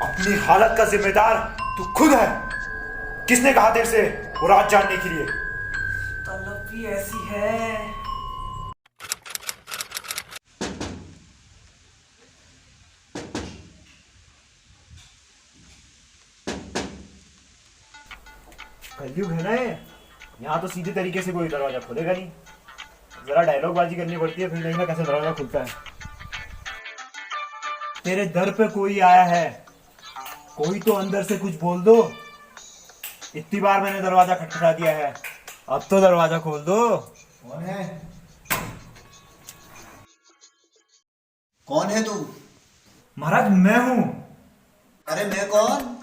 अपनी हालत का जिम्मेदार तू खुद है। किसने कहा तेरे से वो राज जानने के लिए? तलब भी ऐसी है। कलयुग है ना ये। यहाँ तो सीधे तरीके से कोई दरवाजा खोलेगा नहीं, जरा डायलॉग बाजी करनी पड़ती है, फिर देखना कैसे दरवाजा खुलता है। तेरे दर पे कोई आया है, कोई तो अंदर से कुछ बोल दो। इतनी बार मैंने दरवाजा खटखटा दिया है, अब तो दरवाजा खोल दो। कौन है? कौन है तू? महाराज मैं हूँ। अरे मैं कौन?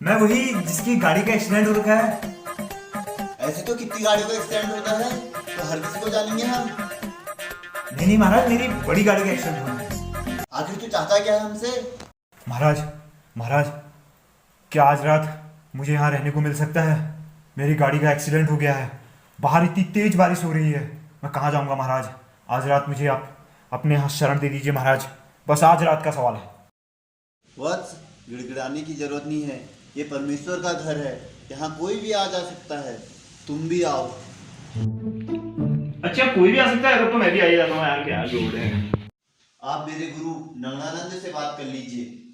मैं वही जिसकी गाड़ी का एक्सीडेंट हो रखा है। ऐसे तो कितनी गाड़ियों का एक्सीडेंट होता है, तो हर किसी को जानेंगे हम। नहीं नहीं महाराज, मेरी बड़ी गाड़ी का एक्सीडेंट हुआ है। आखिर तू चाहता क्या है हमसे? महाराज महाराज, क्या आज रात मुझे यहाँ रहने को मिल सकता है? मेरी गाड़ी का एक्सीडेंट हो गया है, बाहर इतनी तेज बारिश हो रही है, मैं कहाँ जाऊँगा महाराज? आज रात मुझे आप अपने यहाँ शरण दे दीजिए महाराज, बस आज रात का सवाल है। वत्स, गिड़गिड़ाने की जरूरत नहीं है, ये परमेश्वर का घर है, यहाँ कोई भी आ जा सकता है, तुम भी आओ। अच्छा कोई भी आ सकता है, तो मैं भी आ जाता हूँ यार, क्या जोड़ है। आप मेरे गुरु नंगानंद से बात कर लीजिए।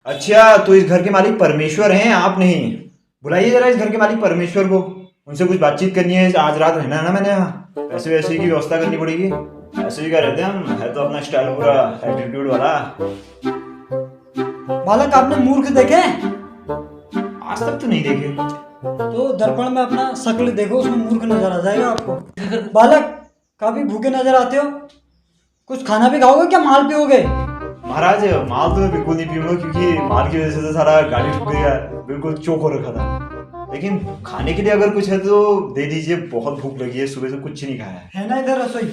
अच्छा तो इस घर के मालिक परमेश्वर हैं, आप नहीं? बुलाइए जरा इस घर के मालिक परमेश्वर को, उनसे कुछ बातचीत करनी है। आज रात रहना है ना मैंने यहाँ, पैसे वैसे की व्यवस्था करनी पड़ेगी। ऐसे भी क्या रहते हैं हम, है तो अपना स्टाइल पूरा एटीट्यूड वाला। बालक आपने मूर्ख देखे? आज तक तो नहीं देखे। तो दर्पण में अपना शक्ल देखो, उसमें मूर्ख नजर आ जाएगा आपको। बालक काफी भूखे नजर आते हो, कुछ खाना भी खाओगे क्या? माल पियोगे? महाराज माल तो मैं बिल्कुल नहीं पीऊंगा, क्योंकि माल की वजह से तो सारा गाड़ी ठुक गया, बिल्कुल चोक हो रखा था। लेकिन खाने के लिए अगर कुछ है तो दे दीजिए, बहुत भूख लगी है, सुबह से कुछ नहीं खाया है ना इधर रसोई?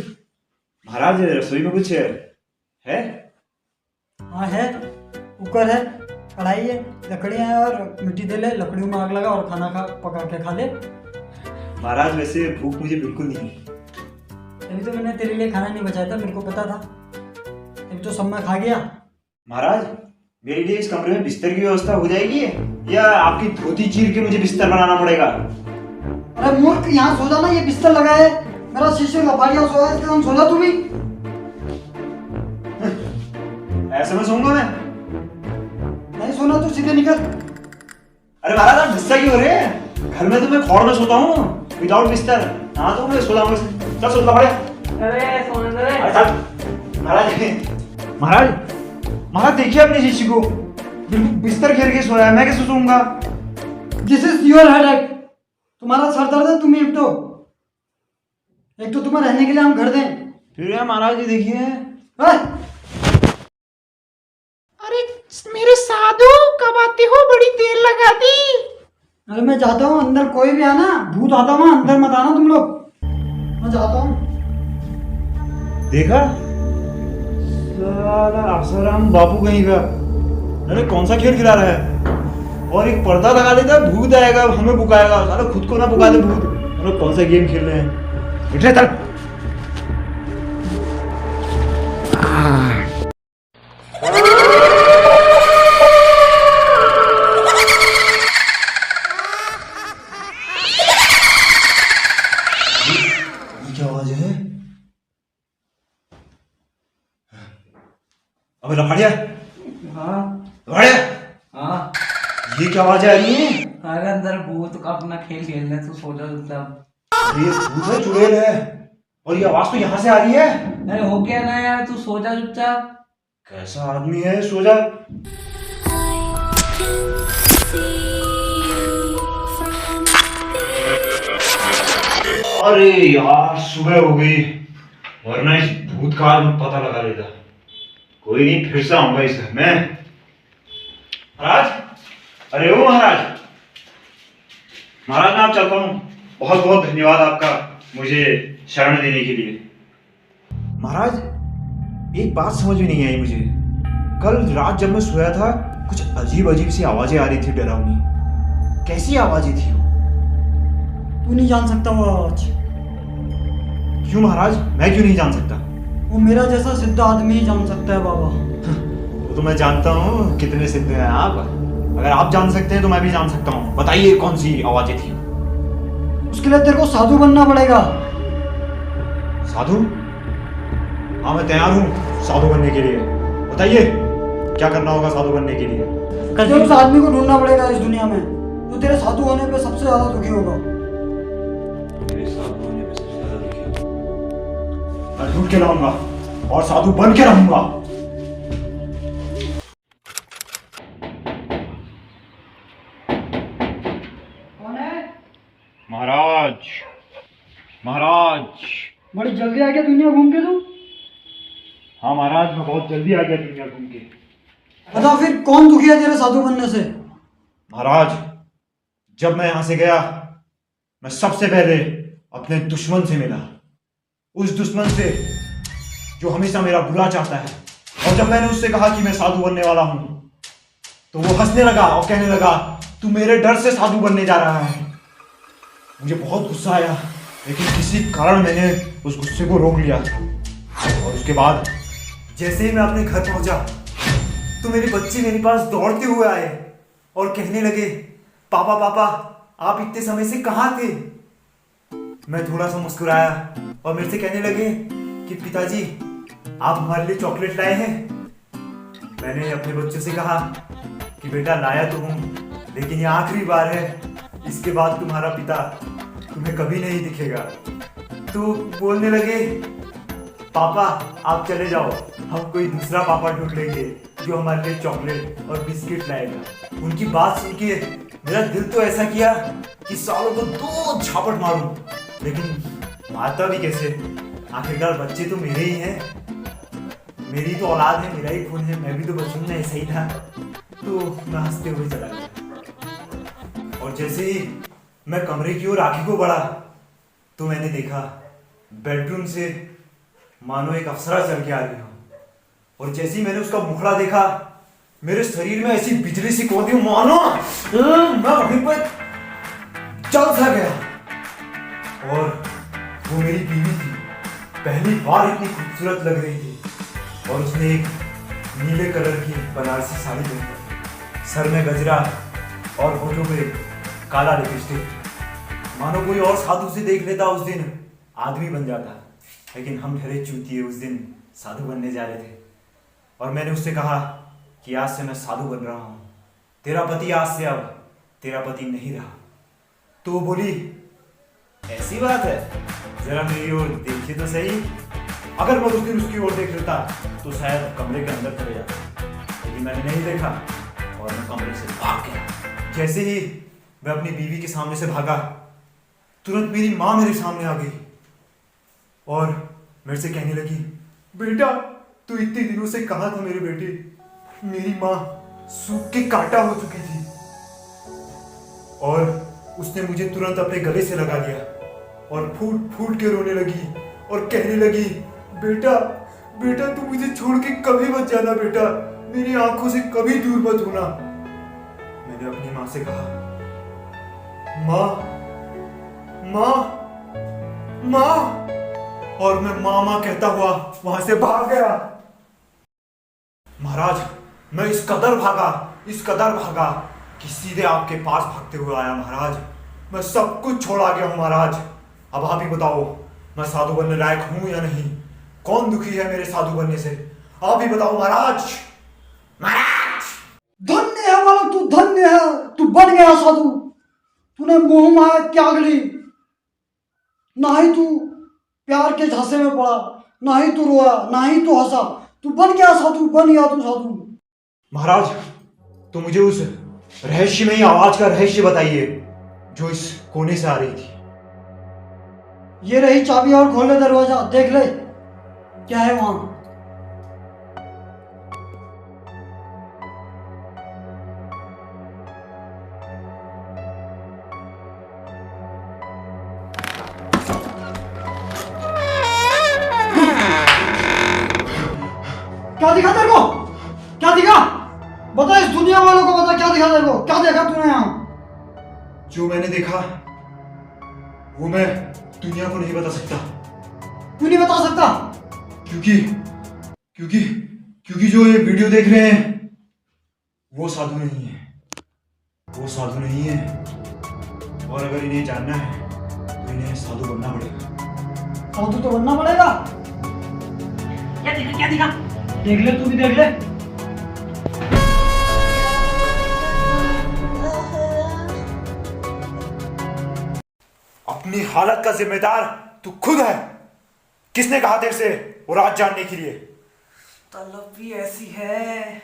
महाराज रसोई में कुछ है? हाँ है, कुकर है, कढ़ाई है, लकड़ियाँ हैं और मिट्टी दे ले, लकड़ियों में आग लगा और खाना पका के खा ले। महाराज वैसे भूख मुझे बिल्कुल नहीं है। तभी तो मैंने तेरे लिए खाना नहीं बचाया था, मेरे को पता था, तभी तो सब मैं खा गया। महाराज मेरे लिए इस कमरे में बिस्तर की व्यवस्था हो जाएगी या आपकी धोती चीर के मुझे बिस्तर बनाना पड़ेगा? अरे मूर्ख, यहाँ सो जाना, ये बिस्तर लगा है, मेरा शिष्य लपाड़िया सोया है, इसके साथ सो जा तू भी। ऐसे में सोऊंगा मैं? नहीं सोना तो सीधे निकल। अरे महाराज आप गुस्सा क्यों हो रहे हैं? घर में तो मैं खौर में सोता हूँ विदाउट बिस्तर। हाँ तो मैं सोता हूँ, चल सोता पड़े। अरे सोने दे। महाराज महाराज महाराज देखिए अपने शिष्य को, बिल्कुल बिस्तर घेर के सोया है, मैं कैसे सोऊंगा? This is your headache. तुम्हारा सर दर्द है, तुम ही निपटो। एक तो तुम्हें रहने के लिए हम घर दें, फिर यार महाराज जी देखिए। है? अरे मेरे साधु कब आते हो, बड़ी देर लगा दी। अरे मैं जाता हूँ, अंदर कोई भी आना, भूत आता हुआ अंदर मत आना तुम लोग, मैं जाता हूँ। देखा साला आसाराम बापू कहीं का। अरे कौन सा खेल खिला रहा है? और एक पर्दा लगा देता है, भूत आएगा हमें बुकाएगा, साला खुद को ना बुका दे भूत। अरे कौन सा गेम खेल रहे हैं? उठ चल। ये क्या आवाज है? अबे लफड़िया, हाँ लफड़िया, हाँ। ये क्या आवाज आ रही है? अरे अंदर भूत का अपना खेल खेलने, तू सो जा चुपचाप। ये भूत है, चुड़ैल है, और ये आवाज तो यहाँ से आ रही है। अरे हो गया ना यार, तू सो जा चुपचाप। कैसा आदमी है, सो जा। अरे यार सुबह हो गई, वरना इस भूत का आज पता लगा लेता। कोई नहीं, फिर से आऊंगा इस घर में। महाराज, अरे ओ महाराज, महाराज मैं आप चलता हूँ, बहुत बहुत धन्यवाद आपका मुझे शरण देने के लिए। महाराज एक बात समझ में नहीं आई मुझे, कल रात जब मैं सोया था कुछ अजीब अजीब सी आवाजें आ रही थी, डरावनी। कैसी आवाजें थी वो? तू नहीं जान सकता वो आवाज। क्यों महाराज, मैं क्यों नहीं जान सकता? वो मेरा जैसा सिद्ध आदमी ही जान सकता है बाबा। वो तो मैं जानता हूँ कितने सिद्ध हैं आप। अगर आप जान सकते हैं तो मैं भी जान सकता हूँ। बताइए कौन सी आवाजें थी? उसके लिए तेरे को साधु बनना पड़ेगा। साधु? हाँ मैं तैयार हूँ साधु बनने के लिए। बताइए क्या करना होगा साधु बनने के लिए? तुझे उस आदमी को ढूंढना पड़ेगा इस दुनिया में जो तेरे साधु होने पे सबसे ज्यादा दुखी होगा। मेरे साधु होने पे सबसे ज्यादा दुखी होगा। मैं ढूंढ के लाऊंगा और साधु बन के रहूंगा। कौन है? महाराज, महाराज। बड़ी जल्दी आ गया दुनिया घूम के तू। हाँ महाराज, मैं बहुत जल्दी आ गया दुनिया घूम के। बता फिर कौन दुखी है तेरे साधु बनने से? महाराज, जब मैं यहां से गया मैं सबसे पहले अपने दुश्मन से मिला। उस दुश्मन से जो हमेशा मेरा बुरा चाहता है। और जब मैंने उससे कहा कि मैं साधु बनने वाला हूं तो वो हंसने लगा और कहने लगा तू मेरे डर से साधु बनने जा रहा है। मुझे बहुत गुस्सा आया, लेकिन किसी कारण मैंने उस गुस्से को रोक लिया। और उसके बाद जैसे ही मैं अपने घर पहुंचा तो मेरे बच्चे मेरे पास दौड़ते हुए आए और कहने लगे पापा पापा आप इतने समय से कहाँ थे? मैं थोड़ा सा मुस्कुराया और मेरे से कहने लगे कि पिताजी आप हमारे लिए चॉकलेट लाए हैं। मैंने अपने बच्चों से कहा कि बेटा लाया तो हूँ, लेकिन ये आखिरी बार है, इसके बाद तुम्हारा पिता तुम्हें कभी नहीं दिखेगा। तो बोलने लगे पापा आप चले जाओ, हम कोई दूसरा पापा ढूंढ लेंगे जो हमारे लिए चॉकलेट और बिस्किट लाएगा। उनकी बात सुन के मेरा दिल तो ऐसा किया कि सालों को 2 झापट मारूं, लेकिन मारता भी कैसे? आखिरकार बच्चे तो मेरे ही हैं, मेरी तो औलाद है, मेरा ही खून है, मैं भी तो बचपन में ऐसा ही था। तो मैं हंसते हुए चला गया। और जैसे ही मैं कमरे की ओर आगे को बढ़ा तो मैंने देखा बेडरूम से मानो एक अप्सरा चल के आ रही हो। और जैसे ही मैंने उसका मुखड़ा देखा मेरे शरीर में ऐसी बिजली सी कौंधी मानो मैं वहीं पर चल सा गया। और वो मेरी बीवी थी, पहली बार इतनी खूबसूरत लग रही थी। और उसने एक नीले कलर की बनारसी साड़ी पहनी, सर में गजरा और होठों पे काला लिपस्टिक। मानो कोई और साधु से देख लेता उस दिन आदमी बन जाता, लेकिन हम ठहरे चूतिए उस दिन साधु बनने जा रहे थे। और मैंने उससे कहा कि आज से मैं साधु बन रहा हूँ, तेरा पति आज से अब तेरा पति नहीं रहा। तो वो बोली ऐसी बात है, जरा मेरी ओर देखिए तो सही। अगर मैं उस दिन उसकी ओर देख लेता तो शायद कमरे के अंदर चले जाता, लेकिन मैंने नहीं देखा और मैं कमरे से भाग गया। जैसे ही मैं अपनी बीवी के सामने से भागा तुरंत मेरी माँ मेरे सामने आ गई और मेरे से कहने लगी बेटा तू इतने दिनों से कहाँ था मेरे बेटे? मेरी माँ सूख के कांटा हो चुकी थी। और उसने मुझे तुरंत अपने गले से लगा लिया और फूट फूट के रोने लगी और कहने लगी बेटा बेटा तू मुझे छोड़ के कभी मत जाना बेटा, मेरी आंखों से कभी दूर मत होना। मैंने अपनी माँ से कहा माँ माँ माँ, और मैं मामा कहता हुआ वहां से भाग गया। महाराज मैं इस कदर भागा कि सीधे आपके पास भागते हुए आया। महाराज मैं सब कुछ छोड़ आ गया हूं महाराज। अब आप ही बताओ मैं साधु बनने लायक हूं या नहीं? कौन दुखी है मेरे साधु बनने से? आप ही बताओ महाराज। महाराज धन्य है बालक तू, धन्य है तू, बन गया साधु। तूने मोह माया त्याग ली, ना ही तू प्यार के झांसे में पड़ा, ना ही तू रोया, ना ही तू हंसा। तू बन गया साधु, बन गया तू साधु। महाराज तो मुझे उस रहस्यमयी आवाज का रहस्य बताइए जो इस कोने से आ रही थी। ये रही चाबी और खोल ले दरवाजा, देख ले क्या है वहां। क्या दिखा तेरे को? क्या दिखा? बता इस दुनिया वालों को, बता क्या दिखा तेरे को? क्या देखा तूने यहाँ? जो मैंने देखा वो मैं दुनिया को नहीं बता सकता। क्यों नहीं बता सकता? क्योंकि क्योंकि जो ये वीडियो देख रहे हैं वो साधु नहीं है, वो साधु नहीं है। और अगर इन्हें जानना है तो इन्हें साधु बनना पड़ेगा। साधु तो बनना पड़ेगा। क्या दिखा देख ले, तू भी देख ले। अपनी हालत का जिम्मेदार तू खुद है। किसने कहा तेरे से वो राज जानने के लिए? तलब भी ऐसी है